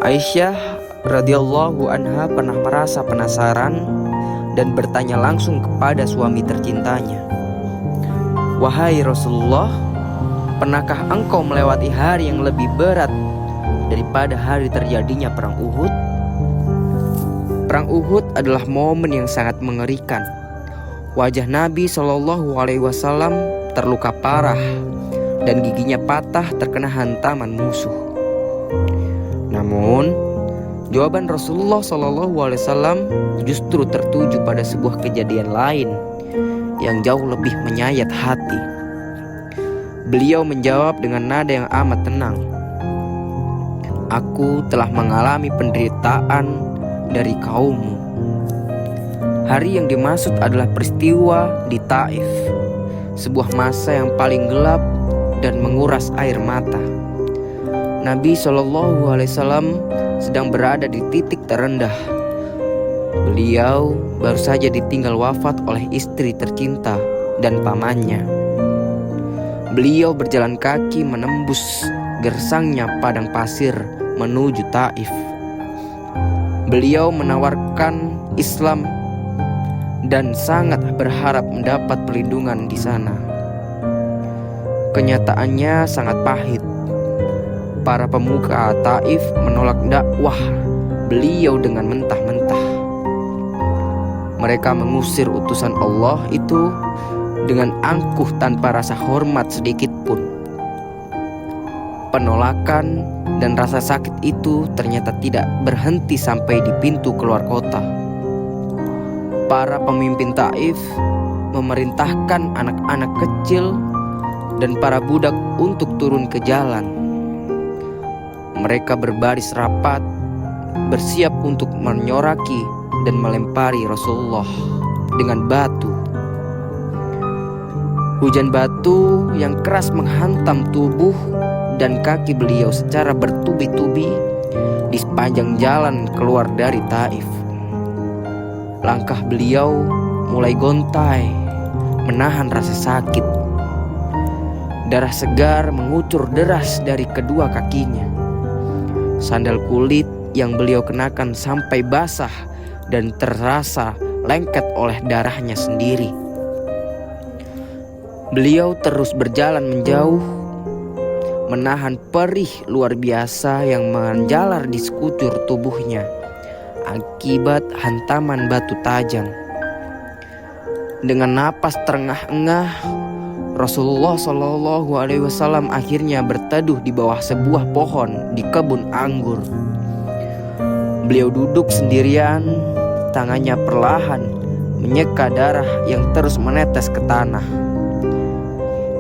Aisyah radhiyallahu anha pernah merasa penasaran dan bertanya langsung kepada suami tercintanya, "Wahai Rasulullah, pernahkah engkau melewati hari yang lebih berat daripada hari terjadinya perang Uhud?" Perang Uhud adalah momen yang sangat mengerikan. Wajah Nabi SAW terluka parah dan giginya patah terkena hantaman musuh. Namun, jawaban Rasulullah SAW justru tertuju pada sebuah kejadian lain yang jauh lebih menyayat hati. Beliau menjawab dengan nada yang amat tenang, "Aku telah mengalami penderitaan dari kaummu." Hari yang dimaksud adalah peristiwa di Taif, sebuah masa yang paling gelap dan menguras air mata. Nabi SAW sedang berada di titik terendah. Beliau baru saja ditinggal wafat oleh istri tercinta dan pamannya. Beliau berjalan kaki menembus gersangnya padang pasir menuju Taif. Beliau menawarkan Islam dan sangat berharap mendapat perlindungan di sana. Kenyataannya sangat pahit. Para pemuka Taif menolak dakwah beliau dengan mentah-mentah. Mereka mengusir utusan Allah itu dengan angkuh tanpa rasa hormat sedikit pun. Penolakan dan rasa sakit itu ternyata tidak berhenti sampai di pintu keluar kota. Para pemimpin Taif memerintahkan anak-anak kecil dan para budak untuk turun ke jalan. Mereka berbaris rapat, bersiap untuk menyoraki dan melempari Rasulullah dengan batu. Hujan batu yang keras menghantam tubuh dan kaki beliau secara bertubi-tubi di sepanjang jalan keluar dari Taif. Langkah beliau mulai gontai, menahan rasa sakit. Darah segar mengucur deras dari kedua kakinya. Sandal kulit yang beliau kenakan sampai basah dan terasa lengket oleh darahnya sendiri. Beliau terus berjalan menjauh, menahan perih luar biasa yang menjalar di sekujur tubuhnya akibat hantaman batu tajam. Dengan napas terengah-engah, Rasulullah SAW akhirnya berteduh di bawah sebuah pohon di kebun anggur. Beliau duduk sendirian, tangannya perlahan menyeka darah yang terus menetes ke tanah.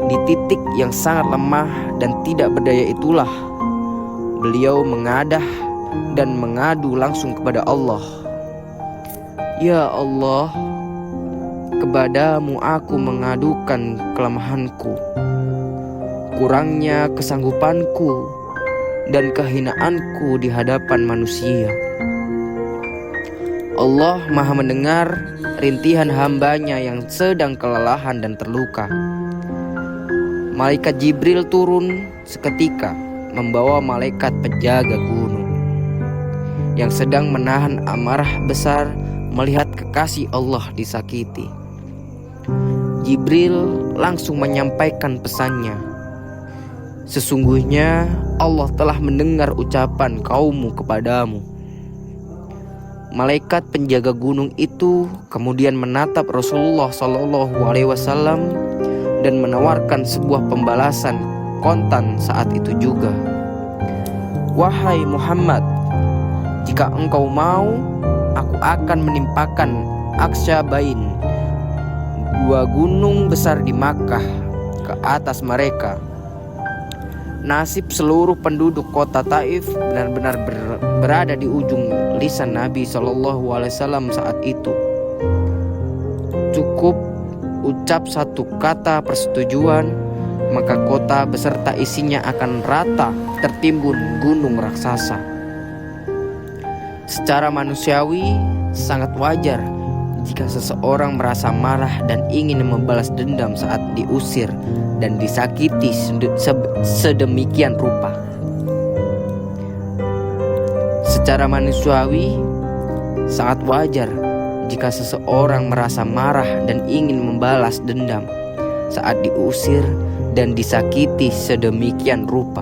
Di titik yang sangat lemah dan tidak berdaya itulah, beliau mengadah dan mengadu langsung kepada Allah. "Ya Allah, kepadamu aku mengadukan kelemahanku, kurangnya kesanggupanku, dan kehinaanku di hadapan manusia. Allah Maha mendengar rintihan hambanya yang sedang kelelahan dan terluka." Malaikat Jibril turun seketika membawa malaikat penjaga gunung yang sedang menahan amarah besar melihat kekasih Allah disakiti. Jibril langsung menyampaikan pesannya, "Sesungguhnya Allah telah mendengar ucapan kaummu kepadamu." Malaikat penjaga gunung itu kemudian menatap Rasulullah SAW dan menawarkan sebuah pembalasan kontan saat itu juga. "Wahai Muhammad, jika engkau mau, aku akan menimpakan Aksyabain, dua gunung besar di Makkah, ke atas mereka." Nasib seluruh penduduk kota Taif benar-benar berada di ujung lisan Nabi SAW saat itu. Cukup ucap satu kata persetujuan, maka kota beserta isinya akan rata tertimbun gunung raksasa. Secara manusiawi, sangat wajar jika seseorang merasa marah dan ingin membalas dendam saat diusir dan disakiti sedemikian rupa. Secara manusiawi, sangat wajar jika seseorang merasa marah dan ingin membalas dendam saat diusir dan disakiti sedemikian rupa.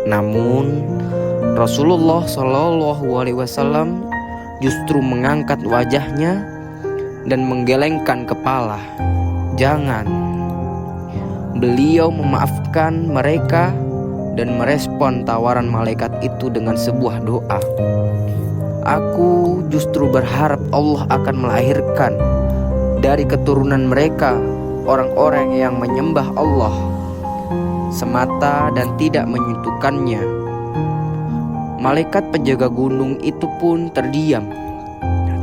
Namun, Rasulullah SAW justru mengangkat wajahnya dan menggelengkan kepala. Jangan. Beliau memaafkan mereka dan merespon tawaran malaikat itu dengan sebuah doa. Aku justru berharap Allah akan melahirkan dari keturunan mereka orang-orang yang menyembah Allah semata dan tidak menyentuhkannya. Malaikat penjaga gunung itu pun terdiam,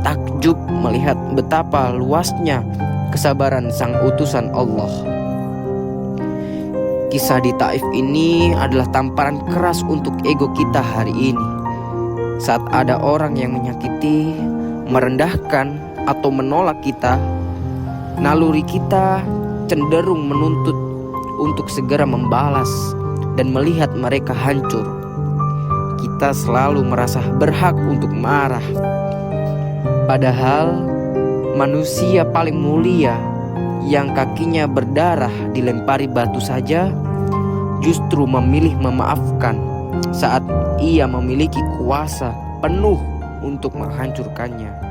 takjub melihat betapa luasnya kesabaran sang utusan Allah. Kisah di Taif ini adalah tamparan keras untuk ego kita hari ini. Saat ada orang yang menyakiti, merendahkan, atau menolak kita, naluri kita cenderung menuntut untuk segera membalas dan melihat mereka hancur. Kita selalu merasa berhak untuk marah. Padahal manusia paling mulia yang kakinya berdarah dilempari batu saja justru memilih memaafkan saat ia memiliki kuasa penuh untuk menghancurkannya.